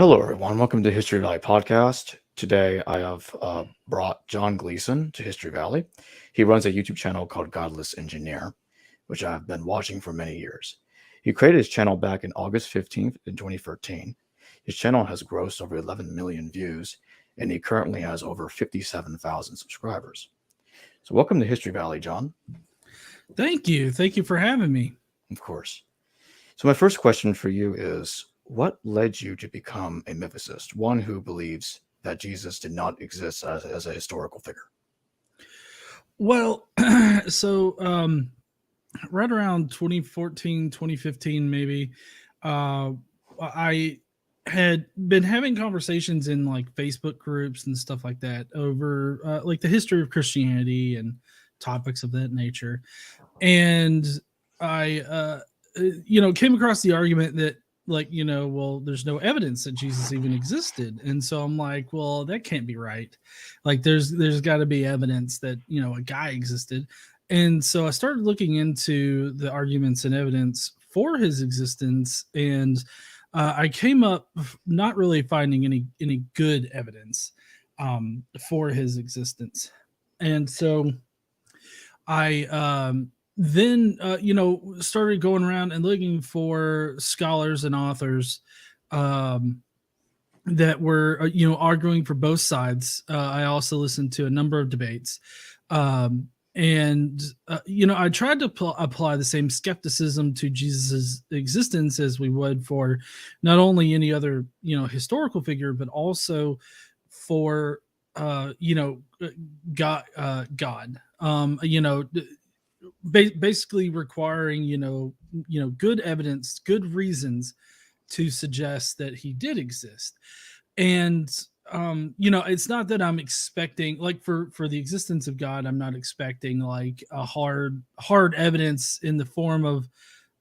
Hello, everyone. Welcome to History Valley Podcast. Today, I have brought John Gleason to History Valley. He runs a YouTube channel called Godless Engineer, which I've been watching for many years. He created his channel back in August 15th in 2013. His channel has grossed over 11 million views, and he currently has over 57,000 subscribers. So welcome to History Valley, John. Thank you. Thank you for having me. Of course. So my first question for you is, what led you to become a mythicist, one who believes that Jesus did not exist as a historical figure? Well, so right around 2014, 2015, maybe, I had been having conversations in like Facebook groups and stuff like that over like the history of Christianity and topics of that nature. And I, came across the argument that, well, there's no evidence that Jesus even existed. And so I'm like, well, that can't be right. Like there's got to be evidence that, a guy existed. And so I started looking into the arguments and evidence for his existence, and I came up not really finding any good evidence for his existence. And so I then started going around and looking for scholars and authors that were arguing for both sides. I also listened to a number of debates, and I tried to apply the same skepticism to Jesus's existence as we would for not only any other historical figure, but also for God. Basically requiring good evidence, good reasons to suggest that he did exist. And it's not that I'm expecting, like, for the existence of God, I'm not expecting like a hard evidence in the form of,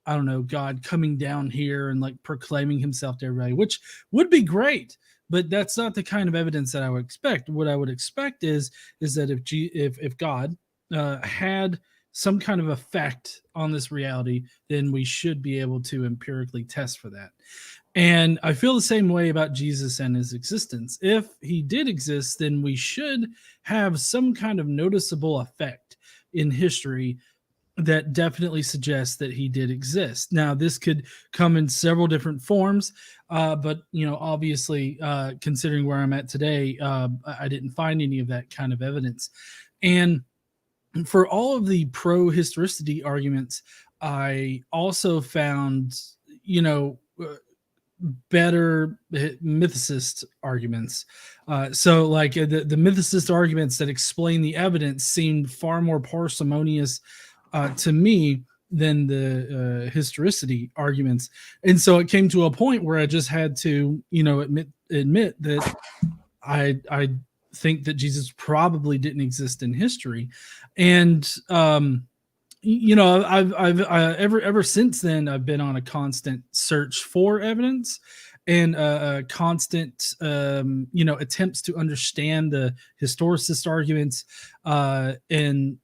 I don't know, God coming down here and like proclaiming himself to everybody, which would be great, but that's not the kind of evidence that I would expect. What I would expect is that if God had some kind of effect on this reality, then we should be able to empirically test for that. And I feel the same way about Jesus and his existence. If he did exist, then we should have some kind of noticeable effect in history that definitely suggests that he did exist. Now, this could come in several different forms, but obviously, considering where I'm at today, I didn't find any of that kind of evidence. And for all of the pro-historicity arguments, I also found, better mythicist arguments. So like the mythicist arguments that explain the evidence seemed far more parsimonious to me than the historicity arguments. And so it came to a point where I just had to, admit that I think that Jesus probably didn't exist in history. And I've ever since then, I've been on a constant search for evidence and a constant attempts to understand the historicist arguments, and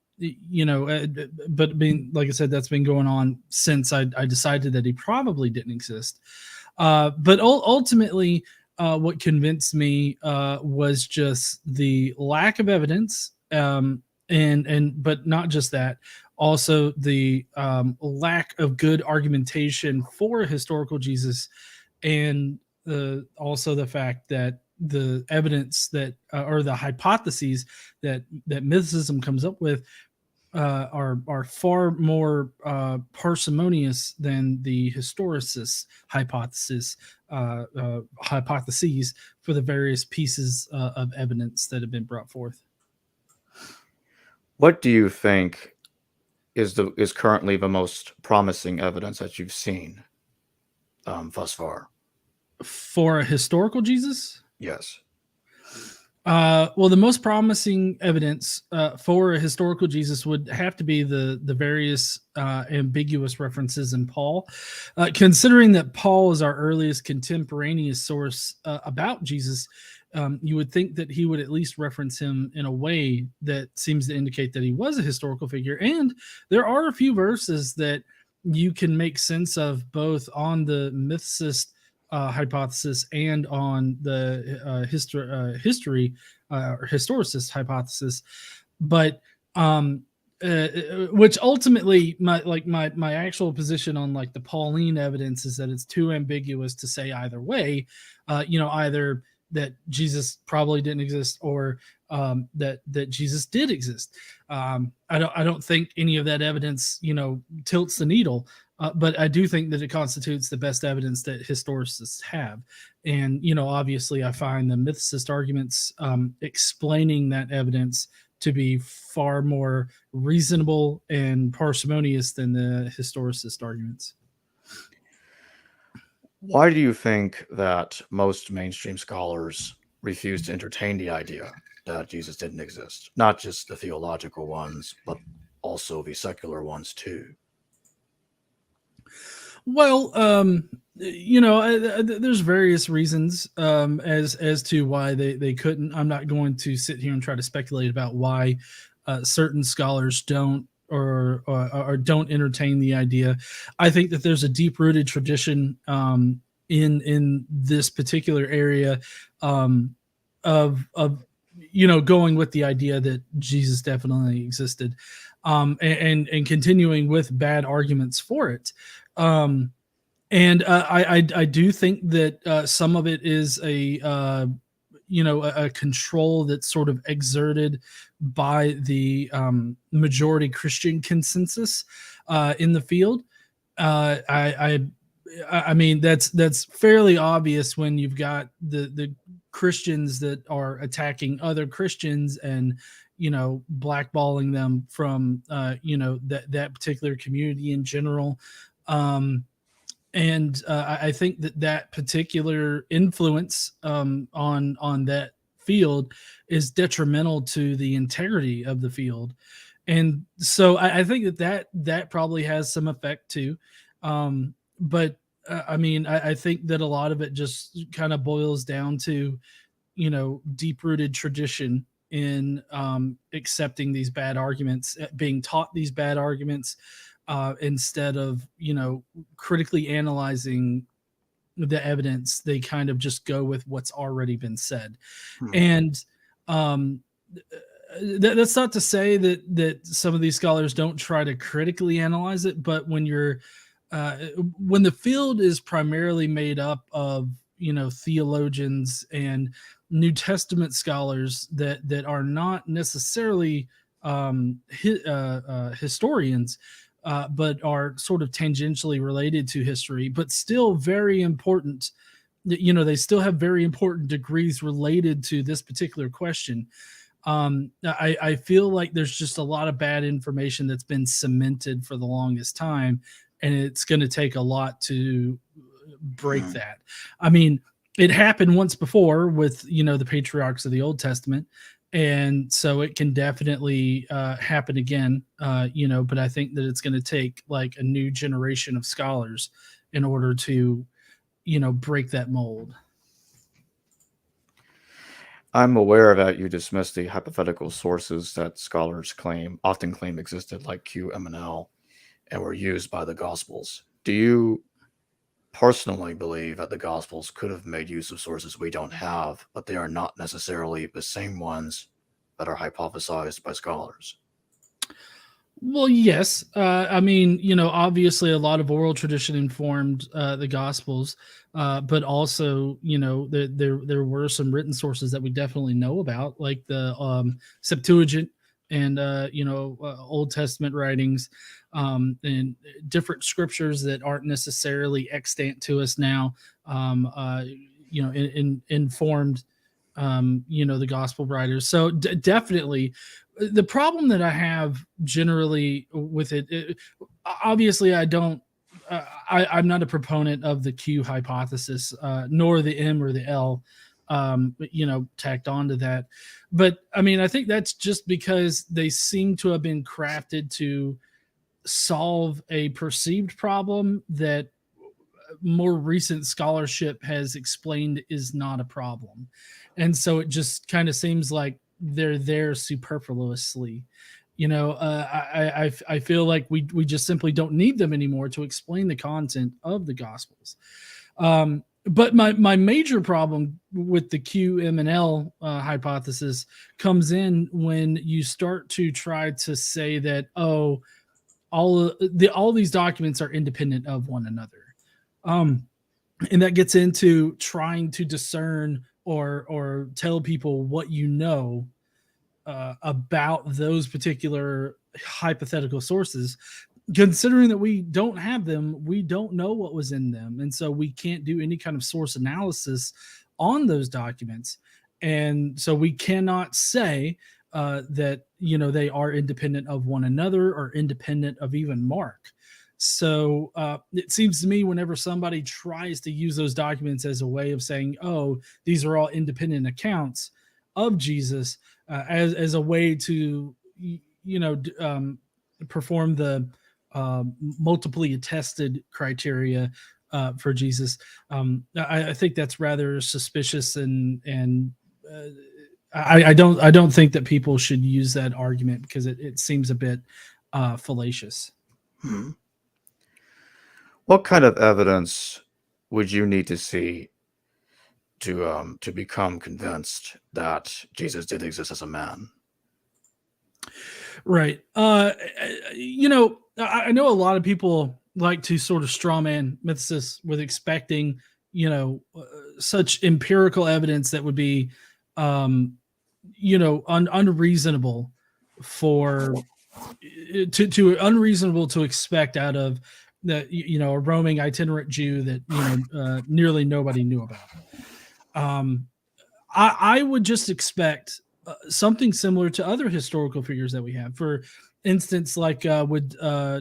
but being, like I said, that's been going on since I decided that he probably didn't exist. But ultimately, what convinced me was just the lack of evidence, but not just that, also the lack of good argumentation for historical Jesus, and also the fact that the evidence that or the hypotheses that mythicism comes up with are far more parsimonious than the historicist hypotheses for the various pieces of evidence that have been brought forth. What do you think is currently the most promising evidence that you've seen thus far? For a historical Jesus? Yes. Well, the most promising evidence for a historical Jesus would have to be the various ambiguous references in Paul. Considering that Paul is our earliest contemporaneous source about Jesus, you would think that he would at least reference him in a way that seems to indicate that he was a historical figure. And there are a few verses that you can make sense of both on the mythicist hypothesis and on the history or historicist hypothesis, but um, which ultimately my actual position on like the Pauline evidence is that it's too ambiguous to say either way. Either that Jesus probably didn't exist or that Jesus did exist. I don't think any of that evidence tilts the needle. But I do think that it constitutes the best evidence that historicists have. And, obviously I find the mythicist arguments explaining that evidence to be far more reasonable and parsimonious than the historicist arguments. Why do you think that most mainstream scholars refuse to entertain the idea that Jesus didn't exist? Not just the theological ones, but also the secular ones too. Well, there's various reasons as to why they couldn't. I'm not going to sit here and try to speculate about why certain scholars don't or don't entertain the idea. I think that there's a deep rooted tradition in this particular area of going with the idea that Jesus definitely existed, and continuing with bad arguments for it. I do think that some of it is a control that's sort of exerted by the majority Christian consensus in the field. I mean that's fairly obvious when you've got the Christians that are attacking other Christians and blackballing them from that particular community in general. I think that particular influence on that field is detrimental to the integrity of the field, and so I think that probably has some effect too. But I mean, I think that a lot of it just kind of boils down to deep rooted tradition in accepting these bad arguments, being taught these bad arguments, instead of critically analyzing the evidence. They kind of just go with what's already been said. And that's not to say that some of these scholars don't try to critically analyze it, but when the field is primarily made up of theologians and New Testament scholars that are not necessarily historians, but are sort of tangentially related to history, but still very important. They still have very important degrees related to this particular question. I feel like there's just a lot of bad information that's been cemented for the longest time, and it's going to take a lot to break that. I mean, it happened once before with the patriarchs of the Old Testament, and so it can definitely happen again. But I think that it's going to take like a new generation of scholars in order to break that mold. I'm aware that you dismiss the hypothetical sources that scholars often claim existed, like Q, M, and L, and were used by the Gospels. Do you personally believe that the Gospels could have made use of sources we don't have, but they are not necessarily the same ones that are hypothesized by scholars? Well, yes. I mean, obviously a lot of oral tradition informed the Gospels, but also, there were some written sources that we definitely know about, like the Septuagint and, Old Testament writings, and different scriptures that aren't necessarily extant to us now, informed, the gospel writers. So definitely. The problem that I have generally with it, obviously I don't, I'm not a proponent of the Q hypothesis, nor the M or the L, tacked onto that. But I mean, I think that's just because they seem to have been crafted to solve a perceived problem that more recent scholarship has explained is not a problem. And so it just kind of seems like they're there superfluously. I feel like we just simply don't need them anymore to explain the content of the Gospels. But my major problem with the QMNL hypothesis comes in when you start to try to say that, oh, all these documents are independent of one another, and that gets into trying to discern or tell people what you know about those particular hypothetical sources. Considering that we don't have them, we don't know what was in them, and so we can't do any kind of source analysis on those documents, and so we cannot say that they are independent of one another or independent of even Mark. So it seems to me whenever somebody tries to use those documents as a way of saying, oh, these are all independent accounts of Jesus, as a way to perform the multiply attested criteria for Jesus. I think that's rather suspicious, and I don't think that people should use that argument because it seems a bit fallacious. Hmm. What kind of evidence would you need to see to become convinced that Jesus did exist as a man? Right. I know a lot of people like to sort of strawman mythicists with expecting, such empirical evidence that would be, unreasonable for to unreasonable to expect out of a roaming itinerant Jew that nearly nobody knew about. I would just expect something similar to other historical figures that we have. For instance, like with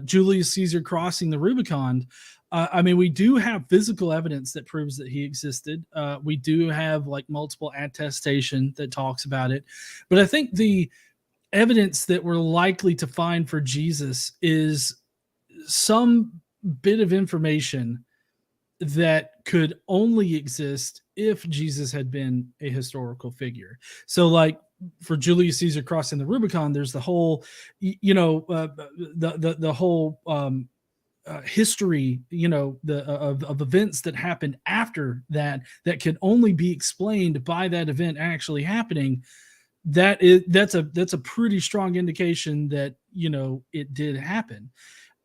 Julius Caesar crossing the Rubicon. I mean, we do have physical evidence that proves that he existed. We do have like multiple attestation that talks about it. But I think the evidence that we're likely to find for Jesus is some bit of information that could only exist if Jesus had been a historical figure. So, like for Julius Caesar crossing the Rubicon, there's the whole, the whole history, of events that happened after that can only be explained by that event actually happening. That's a pretty strong indication that it did happen.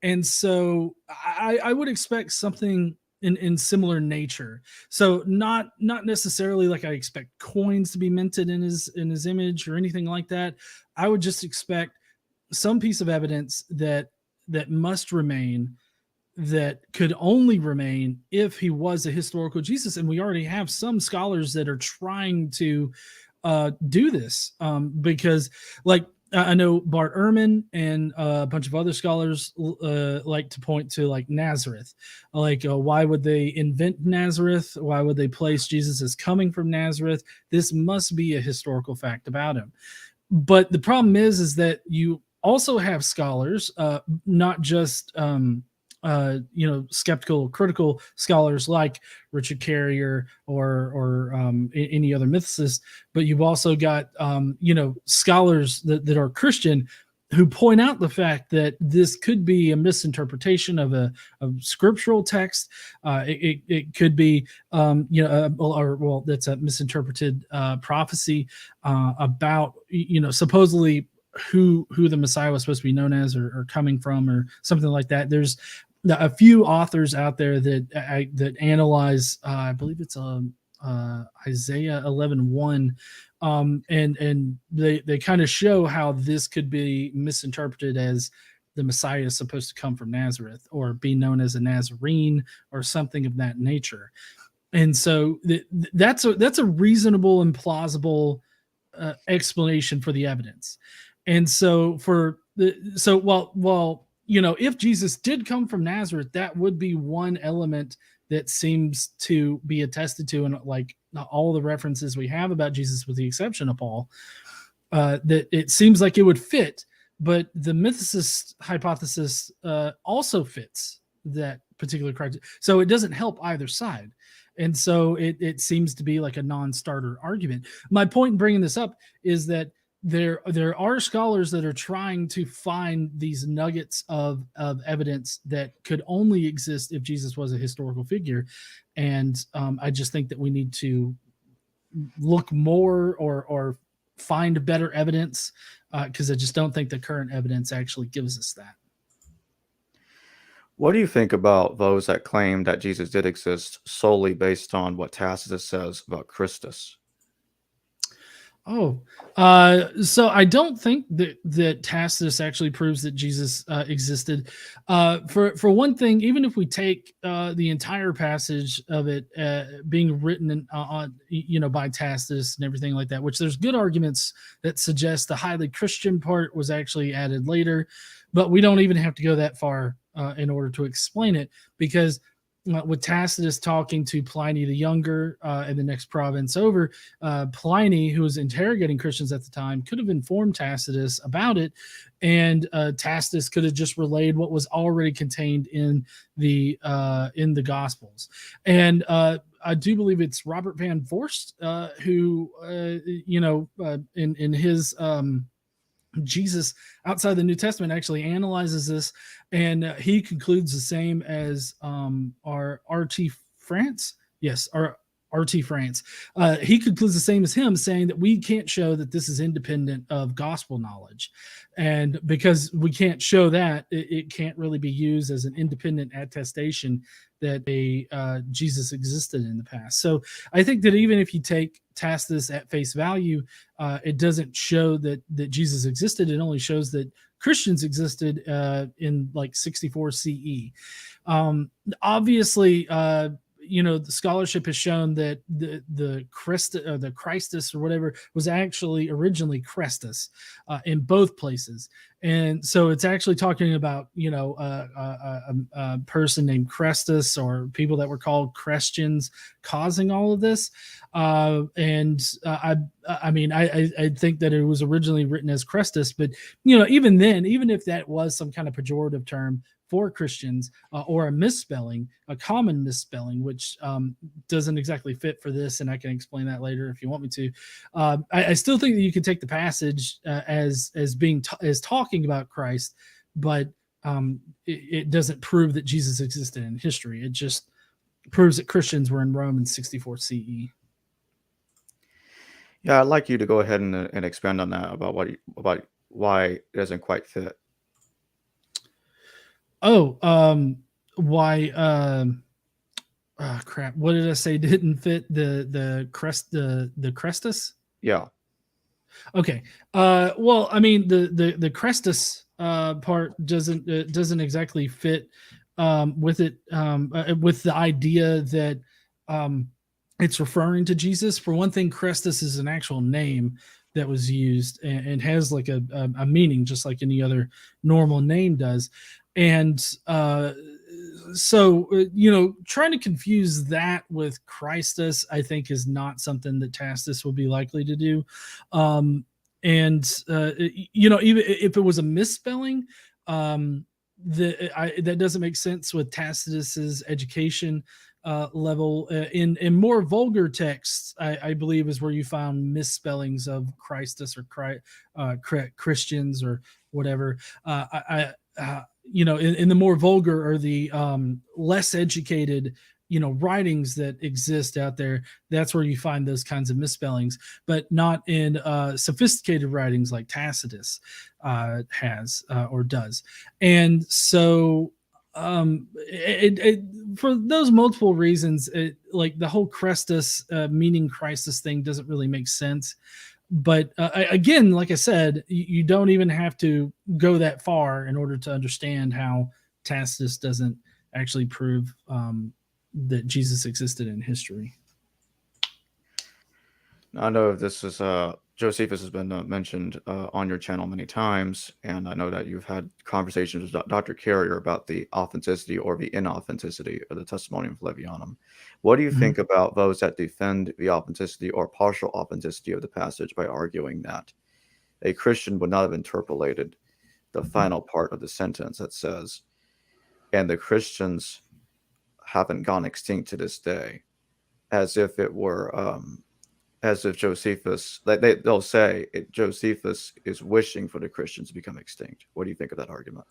And so I would expect something in similar nature. So not necessarily like I expect coins to be minted in his image or anything like that. I would just expect some piece of evidence that must remain, that could only remain if he was a historical Jesus. And we already have some scholars that are trying to do this, because like I know Bart Ehrman and a bunch of other scholars like to point to like Nazareth. Like, why would they invent Nazareth? Why would they place Jesus as coming from Nazareth? This must be a historical fact about him. But the problem is that you also have scholars, not just skeptical, critical scholars like Richard Carrier or any other mythicist, but you've also got scholars that are Christian who point out the fact that this could be a misinterpretation of a scriptural text. It could be that's a misinterpreted prophecy about supposedly who the Messiah was supposed to be known as or coming from or something like that. There's a few authors out there that analyze, I believe it's Isaiah 11:1, and they kind of show how this could be misinterpreted as the Messiah is supposed to come from Nazareth or be known as a Nazarene or something of that nature. And so that's a reasonable and plausible explanation for the evidence. And so while if Jesus did come from Nazareth, that would be one element that seems to be attested to in like all the references we have about Jesus, with the exception of Paul, that it seems like it would fit. But the mythicist hypothesis also fits that particular criteria. So it doesn't help either side. And so it seems to be like a non-starter argument. My point in bringing this up is that there are scholars that are trying to find these nuggets of evidence that could only exist if Jesus was a historical figure, and I just think that we need to look more or find better evidence, because I just don't think the current evidence actually gives us that. What do you think about those that claim that Jesus did exist solely based on what Tacitus says about Christus? Oh, so I don't think that Tacitus actually proves that Jesus existed. For one thing, even if we take the entire passage of it being written on by Tacitus and everything like that, which there's good arguments that suggest the highly Christian part was actually added later, but we don't even have to go that far in order to explain it, because with Tacitus talking to Pliny the Younger in the next province over, Pliny, who was interrogating Christians at the time, could have informed Tacitus about it, and Tacitus could have just relayed what was already contained in the Gospels. And I do believe it's Robert Van Voorst who, in his Jesus outside the New Testament actually analyzes this, and he concludes the same as our RT France. Yes, our RT France. He concludes the same as him, saying that we can't show that this is independent of gospel knowledge. And because we can't show that, it can't really be used as an independent attestation that Jesus existed in the past. So I think that even if you take Tacitus at face value, it doesn't show that Jesus existed. It only shows that Christians existed in like 64 CE. Obviously, the scholarship has shown that the Christus or whatever was actually originally Crestus in both places, and so it's actually talking about a person named Crestus or people that were called Christians causing all of this. I think that it was originally written as Crestus, but even then, even if that was some kind of pejorative term for Christians, or a misspelling, a common misspelling, which doesn't exactly fit for this, and I can explain that later if you want me to. I still think that you can take the passage as being as talking about Christ, but it doesn't prove that Jesus existed in history. It just proves that Christians were in Rome in 64 CE. Yeah, I'd like you to go ahead and expand on that about why it doesn't quite fit. Why? Crap! What did I say didn't fit? The Crestus? Yeah. Okay. Well, I mean the Crestus part doesn't exactly fit with it, with the idea that it's referring to Jesus. For one thing, Crestus is an actual name that was used and has like a meaning, just like any other normal name does. And trying to confuse that with Christus, I think, is not something that Tacitus would be likely to do. Even if it was a misspelling, that doesn't make sense with Tacitus's education level. In more vulgar texts, I believe, is where you found misspellings of Christus or Christians or whatever. In the more vulgar or the less educated writings that exist out there, that's where you find those kinds of misspellings, but not in sophisticated writings like Tacitus has or does. And so for those multiple reasons, like the whole Crestus meaning Christus thing doesn't really make sense. But again, like I said, you don't even have to go that far in order to understand how Tacitus doesn't actually prove that Jesus existed in history. I know this is Josephus has been mentioned on your channel many times, and I know that you've had conversations with Dr. Carrier about the authenticity or the inauthenticity of the Testimonium Flavianum. What do you think about those that defend the authenticity or partial authenticity of the passage by arguing that a Christian would not have interpolated the final part of the sentence that says, "And the Christians haven't gone extinct to this day," as if it were as if Josephus, they'll say Josephus is wishing for the Christians to become extinct. What do you think of that argument?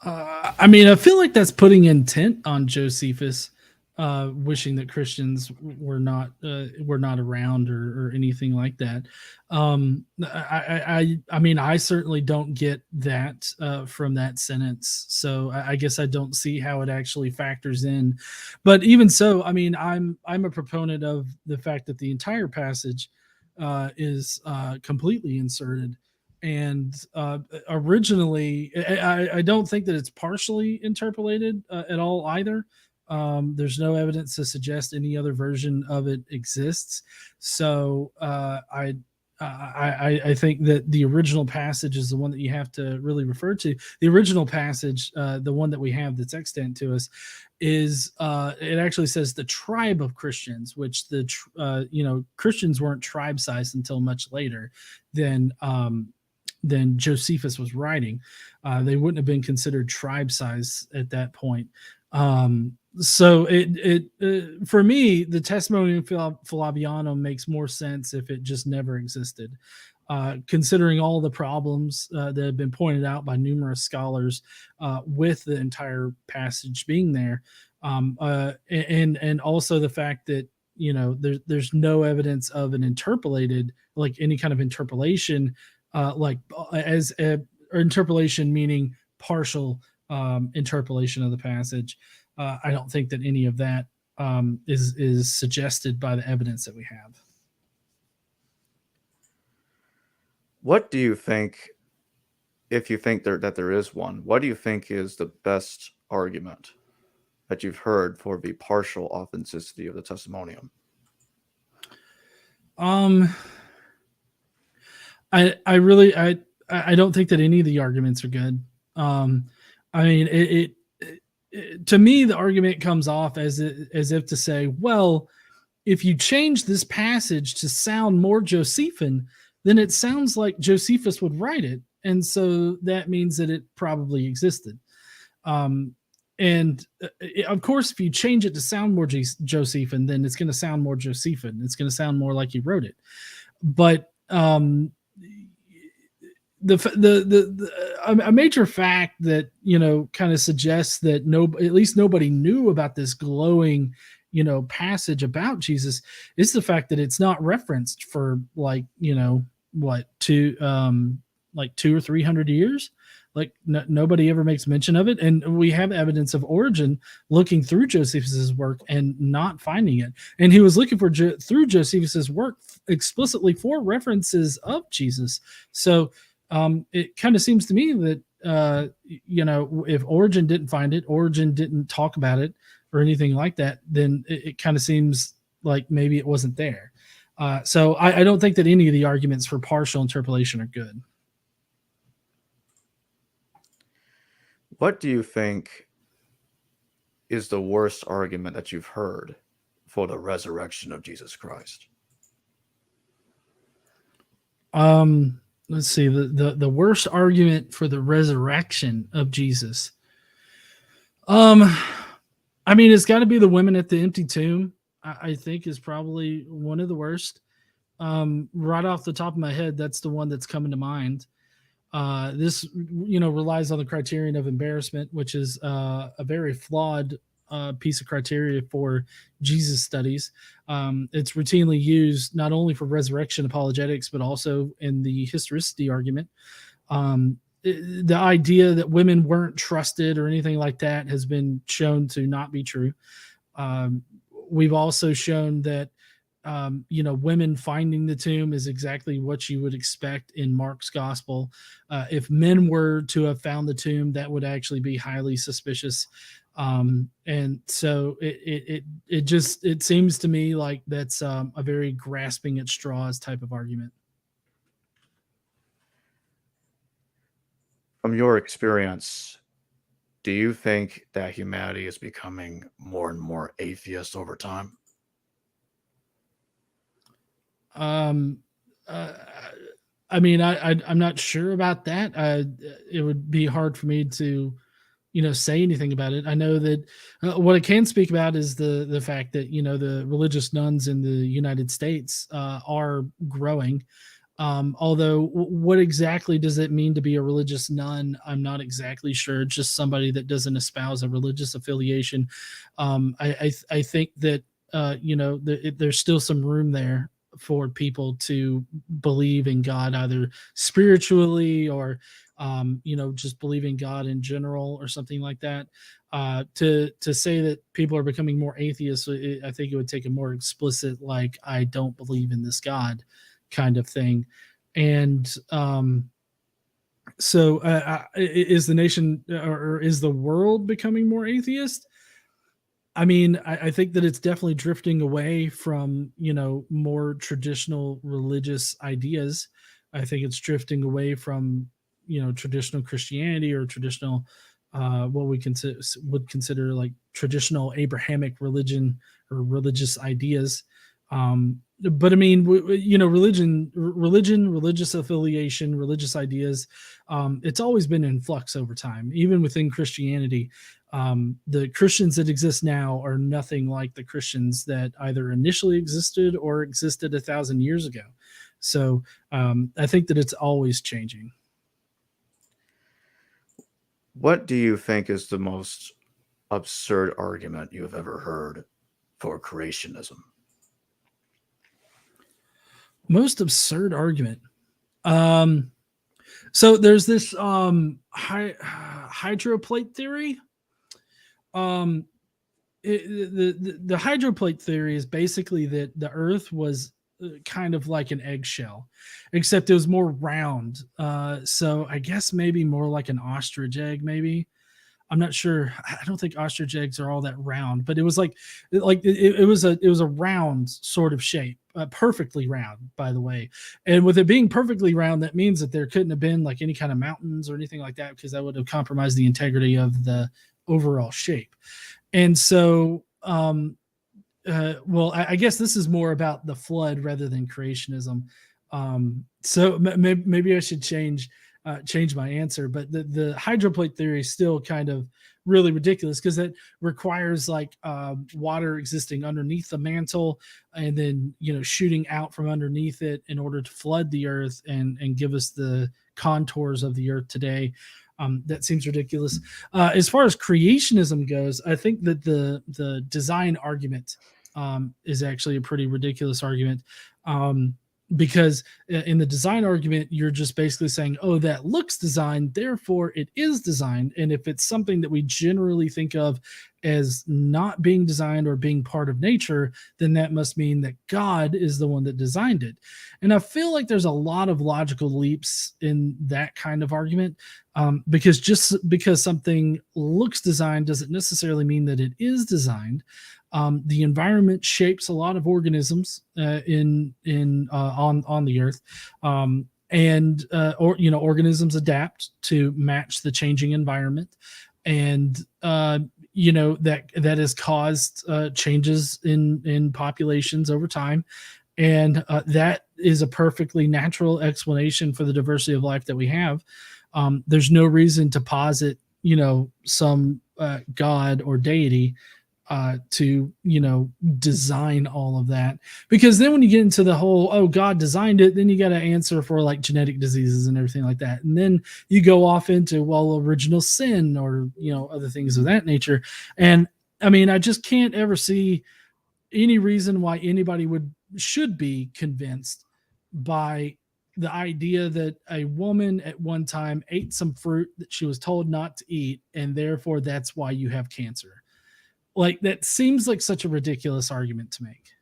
I mean, I feel like that's putting intent on Josephus, wishing that Christians were not around or anything like that. I mean, I certainly don't get that from that sentence. So I guess I don't see how it actually factors in. But even so, I mean, I'm a proponent of the fact that the entire passage is completely inserted. And originally, I don't think that it's partially interpolated at all either. There's no evidence to suggest any other version of it exists. So I think that the original passage is the one that you have to really refer to. The original passage, the one that we have that's extant to us, is it actually says the tribe of Christians, which Christians weren't tribe sized until much later than Josephus was writing. They wouldn't have been considered tribe size at that point. So for me, the Testimonium Flavianum makes more sense if it just never existed. Considering all the problems that have been pointed out by numerous scholars with the entire passage being there, and also the fact that there's no evidence of an interpolated, like any kind of interpolation, or interpolation meaning partial interpolation of the passage. I don't think that any of that is suggested by the evidence that we have. What do you think, if you think that there is one, what do you think is the best argument that you've heard for the partial authenticity of the Testimonium? I don't think that any of the arguments are good. I mean, to me, the argument comes off as if to say, well, if you change this passage to sound more Josephine, then it sounds like Josephus would write it. And so that means that it probably existed. And of course, if you change it to sound more Josephine, then it's going to sound more Josephine. It's going to sound more like he wrote it. But a major fact that kind of suggests that at least nobody knew about this glowing passage about Jesus is the fact that it's not referenced for like 200 or 300 years. Like nobody ever makes mention of it, and we have evidence of Origen looking through Josephus's work and not finding it. And he was looking through Josephus's work explicitly for references of Jesus. So it kind of seems to me that if Origen didn't find it, Origen didn't talk about it or anything like that, then it kind of seems like maybe it wasn't there. So I don't think that any of the arguments for partial interpolation are good. What do you think is the worst argument that you've heard for the resurrection of Jesus Christ? Let's see, the worst argument for the resurrection of Jesus. I mean, it's got to be the women at the empty tomb. I think is probably one of the worst. Right off the top of my head, that's the one that's coming to mind. This, relies on the criterion of embarrassment, which is a very flawed piece of criteria for Jesus studies. It's routinely used not only for resurrection apologetics, but also in the historicity argument. The idea that women weren't trusted or anything like that has been shown to not be true. We've also shown that women finding the tomb is exactly what you would expect in Mark's gospel. If men were to have found the tomb, that would actually be highly suspicious. And so it seems to me like that's a very grasping at straws type of argument. From your experience, do you think that humanity is becoming more and more atheist over time? I mean, I'm not sure about that. It would be hard for me to say anything about it. I know that what I can speak about is the fact that the religious nuns in the United States are growing. Although, what exactly does it mean to be a religious nun? I'm not exactly sure. Just somebody that doesn't espouse a religious affiliation. I think that there's still some room there for people to believe in God, either spiritually or just believe in God in general or something like that. To say that people are becoming more atheists, I think it would take a more explicit, like, I don't believe in this God kind of thing. And so is the nation, or is the world becoming more atheist? I mean, I think that it's definitely drifting away from, more traditional religious ideas. I think it's drifting away from, traditional Christianity or traditional, what we would consider like traditional Abrahamic religion or religious ideas. But I mean, religion, religious affiliation, religious ideas, it's always been in flux over time, even within Christianity. The Christians that exist now are nothing like the Christians that either initially existed or existed 1,000 years ago. So I think that it's always changing. What do you think is the most absurd argument you have ever heard for creationism? Most absurd argument. So there's this hydroplate theory. The hydroplate theory is basically that the Earth was kind of like an eggshell, except it was more round. So I guess maybe more like an ostrich egg, maybe. I'm not sure. I don't think ostrich eggs are all that round, but it was it was a round sort of shape, perfectly round, by the way. And with it being perfectly round, that means that there couldn't have been like any kind of mountains or anything like that, because that would have compromised the integrity of the overall shape. And so, well, I guess this is more about the flood rather than creationism. So maybe I should change my answer, but the hydroplate theory is still kind of really ridiculous, because it requires like water existing underneath the mantle and then shooting out from underneath it in order to flood the earth and give us the contours of the earth today. That seems ridiculous. As far as creationism goes, I think that the design argument is actually a pretty ridiculous argument. Because in the design argument, you're just basically saying, oh, that looks designed, therefore it is designed. And if it's something that we generally think of as not being designed or being part of nature, then that must mean that God is the one that designed it. And I feel like there's a lot of logical leaps in that kind of argument, because just because something looks designed doesn't necessarily mean that it is designed. The environment shapes a lot of organisms on the earth, and organisms adapt to match the changing environment, and that has caused changes in populations over time, and that is a perfectly natural explanation for the diversity of life that we have. There's no reason to posit some God or deity to design all of that, because then when you get into the whole, oh, God designed it, then you got to answer for like genetic diseases and everything like that, and then you go off into, well, original sin or other things of that nature. And I mean, I just can't ever see any reason why anybody should be convinced by the idea that a woman at one time ate some fruit that she was told not to eat, and therefore that's why you have cancer. Like, that seems like such a ridiculous argument to make.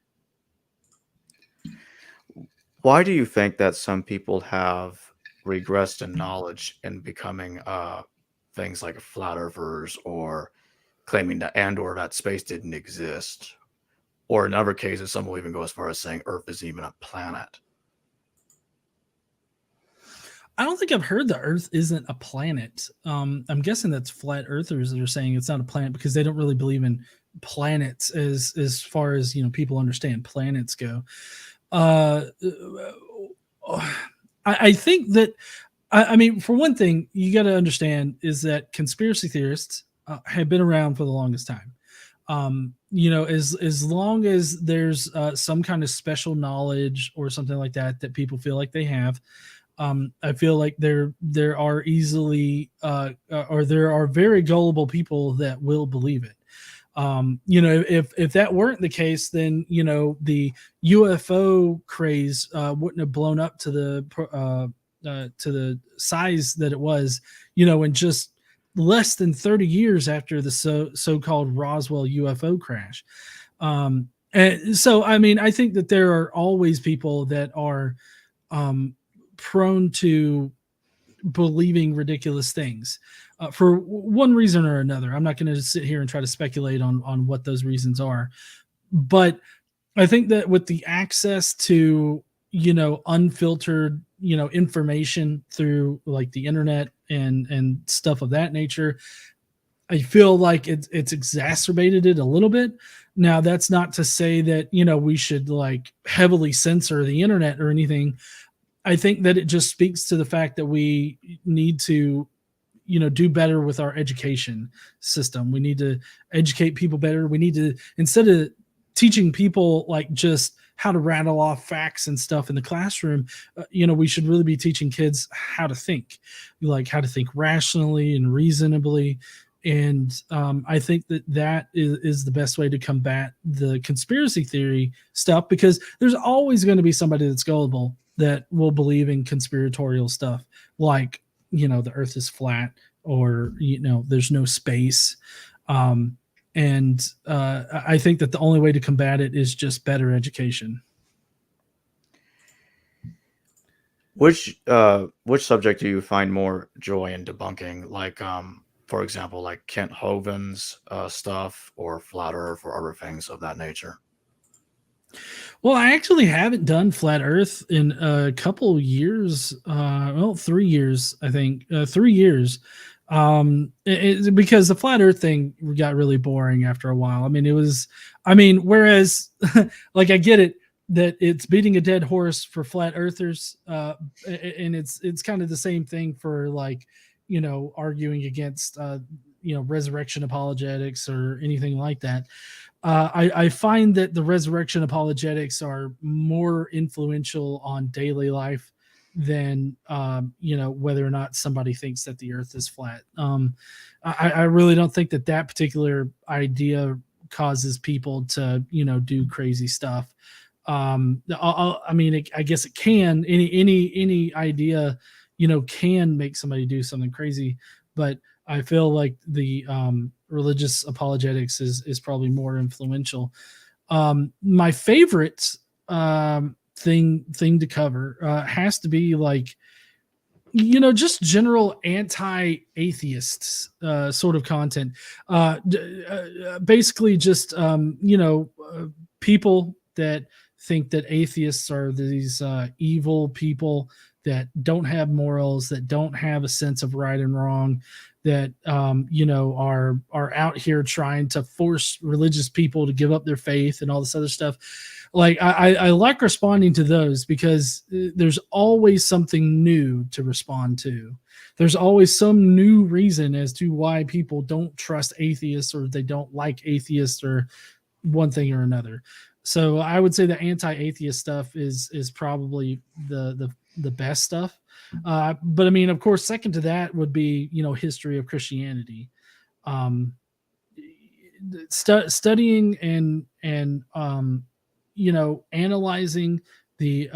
Why do you think that some people have regressed in knowledge and becoming things like flat earthers, or claiming that that space didn't exist? Or in other cases, some will even go as far as saying Earth isn't even a planet. I don't think I've heard the Earth isn't a planet. I'm guessing that's flat earthers that are saying it's not a planet, because they don't really believe in planets as far as people understand planets go. I think that I mean, for one thing, you got to understand is that conspiracy theorists have been around for the longest time. As long as there's some kind of special knowledge or something like that people feel like they have, I feel like there are easily or there are very gullible people that will believe it. If that weren't the case, then the UFO craze wouldn't have blown up to the size that it was, in just less than 30 years after the so-called Roswell UFO crash. And so, I mean, I think that there are always people that are prone to believing ridiculous things for one reason or another. I'm not going to sit here and try to speculate on what those reasons are, but I think that with the access to unfiltered information through like the internet and stuff of that nature, I feel like it's exacerbated it a little bit. Now, that's not to say that we should like heavily censor the internet or anything. I think that it just speaks to the fact that we need to do better with our education system. We need to educate people better. We need to, instead of teaching people like just how to rattle off facts and stuff in the classroom, we should really be teaching kids how to think, like how to think rationally and reasonably. And I think that is the best way to combat the conspiracy theory stuff, because there's always going to be somebody that's gullible that will believe in conspiratorial stuff, like the earth is flat, or there's no space. And I think that the only way to combat it is just better education. Which subject do you find more joy in debunking? Like, for example, like Kent Hovind's stuff, or Flat Earth, or other things of that nature? Well, I actually haven't done Flat Earth in a couple years. 3 years, I think. 3 years. Because the Flat Earth thing got really boring after a while. I mean, whereas like I get it that it's beating a dead horse for flat earthers, and it's kind of the same thing for like arguing against resurrection apologetics or anything like that. I find that the resurrection apologetics are more influential on daily life than whether or not somebody thinks that the earth is flat. I really don't think that particular idea causes people to do crazy stuff. I mean, I guess it can. Any idea can make somebody do something crazy, but I feel like the religious apologetics is probably more influential. My favorite thing to cover has to be like just general anti-atheists sort of content. Basically just people that think that atheists are these evil people that don't have morals, that don't have a sense of right and wrong, that are out here trying to force religious people to give up their faith and all this other stuff. Like I like responding to those, because there's always something new to respond to. There's always some new reason as to why people don't trust atheists, or they don't like atheists, or one thing or another. So I would say the anti-atheist stuff is probably the best stuff. But I mean, of course, second to that would be history of Christianity. Studying and analyzing the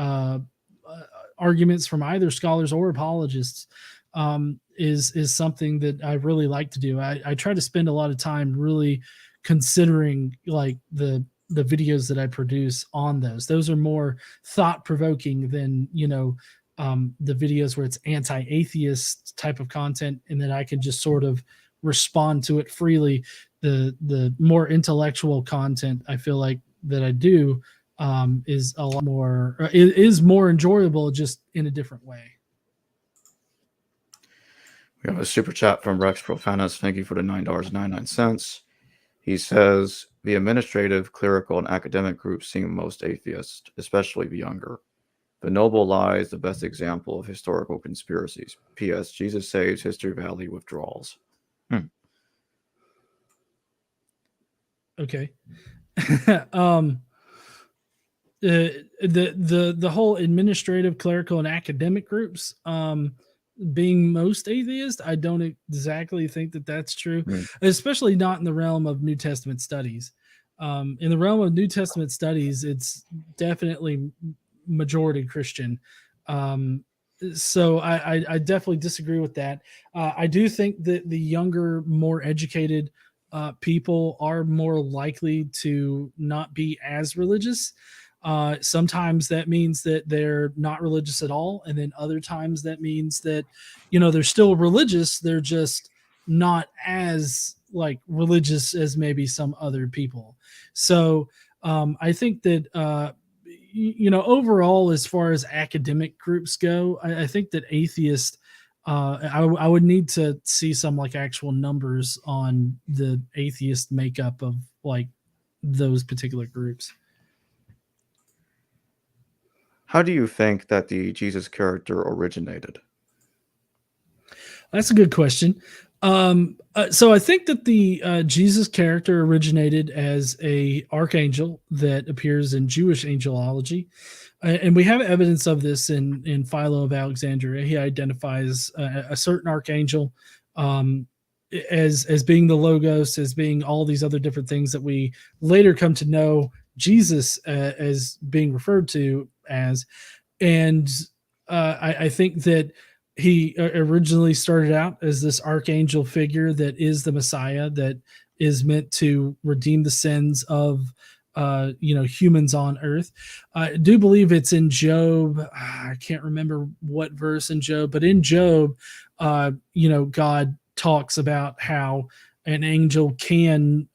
arguments from either scholars or apologists is something that I really like to do. I try to spend a lot of time really considering like the videos that I produce on those. Those are more thought-provoking than the videos where it's anti-atheist type of content, and that I can just sort of respond to it freely. The more intellectual content I feel like that I do is a lot more is more enjoyable, just in a different way. We have a super chat from Rex Profanus. Thank you for the $9.99. He says the administrative, clerical, and academic groups seem most atheist, especially the younger. The noble lie is the best example of historical conspiracies. P.S. Jesus saves History Valley withdrawals. Okay. The whole administrative, clerical, and academic groups being most atheist, I don't exactly think that that's true, especially not in the realm of New Testament studies. In the realm of New Testament studies, it's definitely majority Christian. So I definitely disagree with that. I do think that the younger, more educated people are more likely to not be as religious. Sometimes that means that they're not religious at all, and then other times that means that they're still religious. They're just not as like religious as maybe some other people. So I think that overall, as far as academic groups go, I think that atheist. I would need to see some like actual numbers on the atheist makeup of like those particular groups. How do you think that the Jesus character originated? That's a good question. So I think that the Jesus character originated as a archangel that appears in Jewish angelology, and we have evidence of this in Philo of Alexandria. He identifies a certain archangel as being the Logos, as being all these other different things that we later come to know Jesus as being referred to as, and I think that he originally started out as this archangel figure that is the Messiah, that is meant to redeem the sins of humans on earth. I do believe it's in Job. I can't remember what verse in Job, but in Job, God talks about how an angel can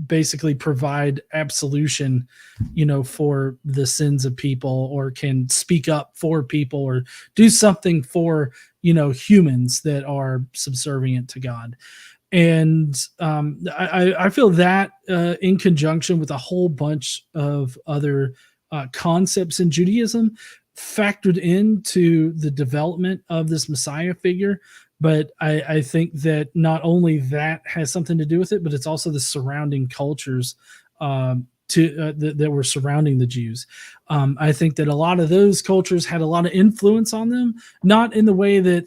basically provide absolution for the sins of people, or can speak up for people, or do something for humans that are subservient to God. And I feel that in conjunction with a whole bunch of other concepts in Judaism factored into the development of this Messiah figure. But I think that not only that has something to do with it, but it's also the surrounding cultures that were surrounding the Jews. I think that a lot of those cultures had a lot of influence on them, not in the way that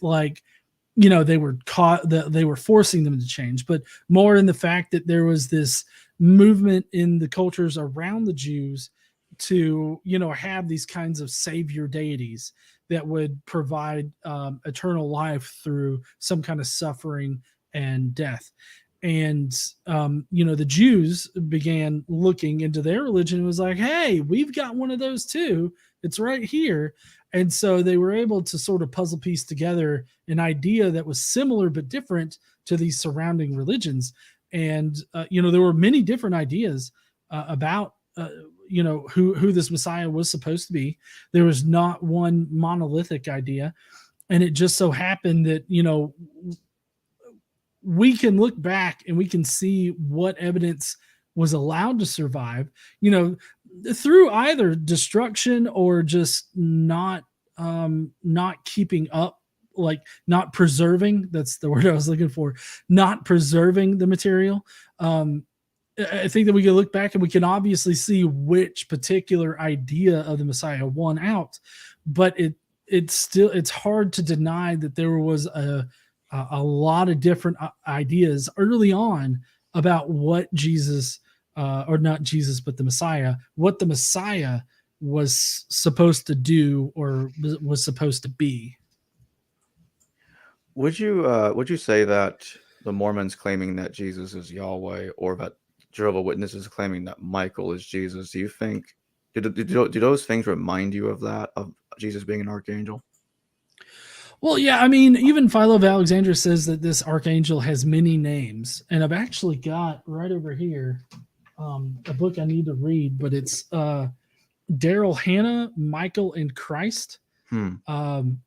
they were caught, that they were forcing them to change, but more in the fact that there was this movement in the cultures around the Jews to have these kinds of savior deities that would provide eternal life through some kind of suffering and death. And the Jews began looking into their religion and was like, hey, we've got one of those too, it's right here. And so they were able to sort of puzzle piece together an idea that was similar but different to these surrounding religions. And there were many different ideas about who this Messiah was supposed to be. There was not one monolithic idea, and it just so happened that we can look back and we can see what evidence was allowed to survive through either destruction or just not keeping up, like not preserving. That's the word I was looking for. Not preserving the material. I think that we can look back and we can obviously see which particular idea of the Messiah won out, but it's hard to deny that there was a lot of different ideas early on about what Jesus, or not Jesus, but the Messiah, what the Messiah was supposed to do or was supposed to be. Would you say that the Mormons claiming that Jesus is Yahweh, or that Jehovah's Witnesses claiming that Michael is Jesus, do you think, do those things remind you of that, of Jesus being an archangel? Well, yeah, I mean, even Philo of Alexandria says that this archangel has many names, and I've actually got right over here a book I need to read, but it's Daryl Hannah, Michael, and Christ.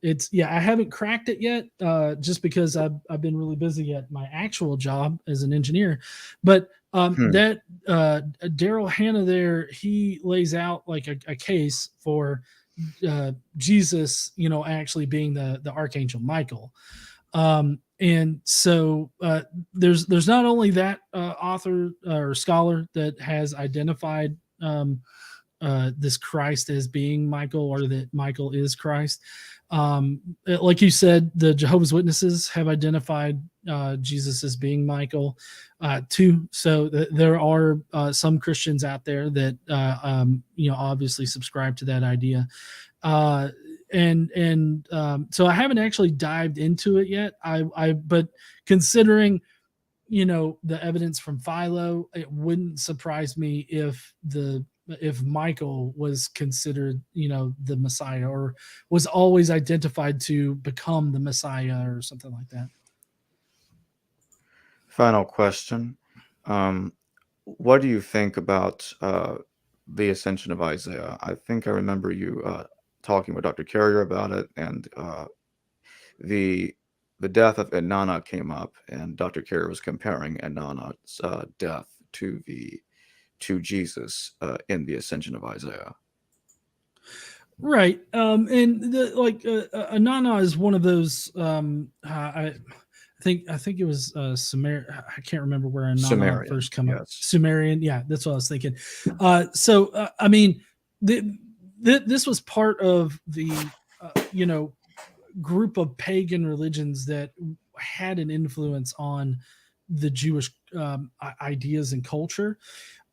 It's I haven't cracked it yet, just because I've been really busy at my actual job as an engineer. But Hmm. That Daryl Hannah there, he lays out like a case for Jesus, actually being the archangel Michael. And so there's not only that author or scholar that has identified this Christ as being Michael, or that Michael is Christ. Like you said, the Jehovah's Witnesses have identified Jesus as being Michael too. So there are some Christians out there that obviously subscribe to that idea. So I haven't actually dived into it yet. But considering the evidence from Philo, it wouldn't surprise me if Michael was considered the Messiah, or was always identified to become the Messiah, or something like that. Final question. What do you think about the ascension of Isaiah? I think I remember you talking with Dr. Carrier about it, and the the death of Inanna came up, and Dr. Carrier was comparing Inanna's death to Jesus in the ascension of Isaiah. Right. And Inanna is one of those. I think it was Sumerian. I can't remember where Inanna Sumerian, first come up. yes. Sumerian. Yeah, that's what I was thinking. I mean, this was part of the group of pagan religions that had an influence on the Jewish ideas and culture.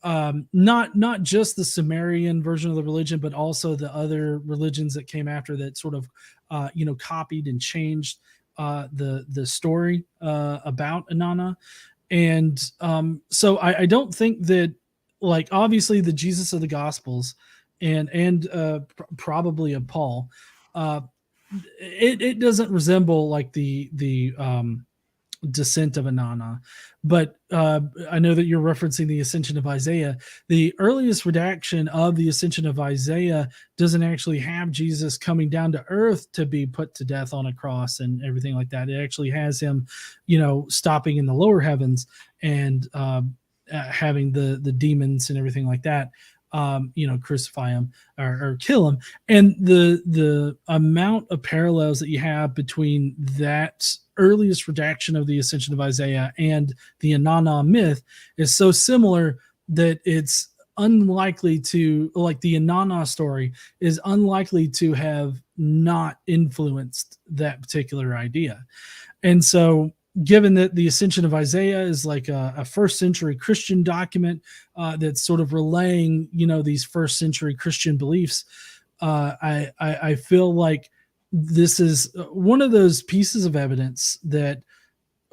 Not just the Sumerian version of the religion, but also the other religions that came after, that sort of copied and changed the story about Inanna. And so I don't think that, like, obviously the Jesus of the Gospels and probably of Paul, it doesn't resemble like the descent of Inanna. But I know that you're referencing the ascension of Isaiah. The earliest redaction of the ascension of Isaiah doesn't actually have Jesus coming down to earth to be put to death on a cross and everything like that. It actually has him, stopping in the lower heavens and having the demons and everything like that, crucify him or kill him. And the amount of parallels that you have between that earliest redaction of the ascension of Isaiah and the Inanna myth is so similar that it's unlikely to, like, the Inanna story is unlikely to have not influenced that particular idea. And so, given that the ascension of Isaiah is like a first century Christian document that's sort of relaying, these first century Christian beliefs, I feel like this is one of those pieces of evidence that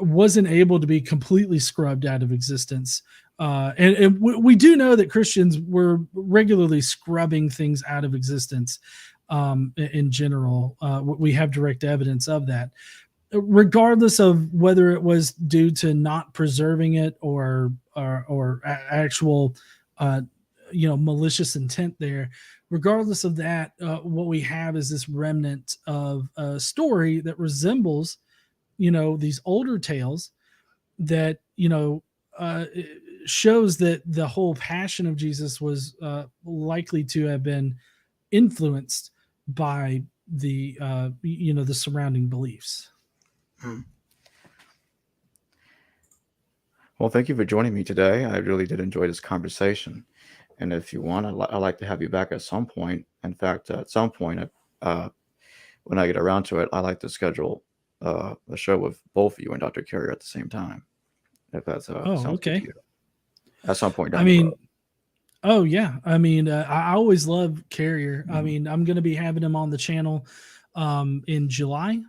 wasn't able to be completely scrubbed out of existence. And we do know that Christians were regularly scrubbing things out of existence in general. We have direct evidence of that, regardless of whether it was due to not preserving it or actual malicious intent there. Regardless of that, what we have is this remnant of a story that resembles these older tales that shows that the whole passion of Jesus was likely to have been influenced by the the surrounding beliefs. Well, thank you for joining me today. I really did enjoy this conversation. And if you want, I'd like to have you back at some point. In fact, at some point, when I get around to it, I like to schedule a show with both you and Dr. Carrier at the same time, if that sounds good Okay. to you. At some point down I the mean, road. oh yeah. I mean, I always love Carrier. I Mhm. mean, I'm going to be having him on the channel in July.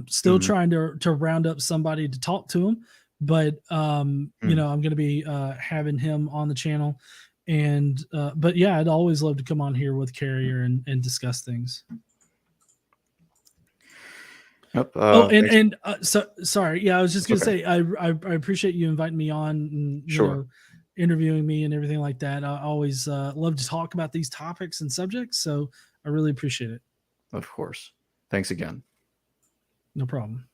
Still Mhm. trying to round up somebody to talk to him, but I'm going to be having him on the channel. And but yeah, I'd always love to come on here with Carrier and discuss things. Yep. Thanks. So sorry. Yeah, I was just It's gonna okay. say I appreciate you inviting me on and Sure. interviewing me and everything like that. I always love to talk about these topics and subjects, so I really appreciate it. Of course. Thanks again. No problem.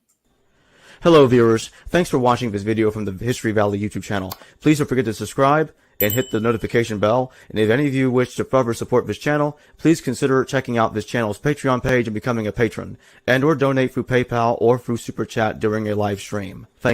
Hello viewers, thanks for watching this video from the History Valley YouTube channel. Please don't forget to subscribe and hit the notification bell. And if any of you wish to further support this channel, please consider checking out this channel's Patreon page and becoming a patron, and or donate through PayPal or through Super Chat during a live stream. Thanks.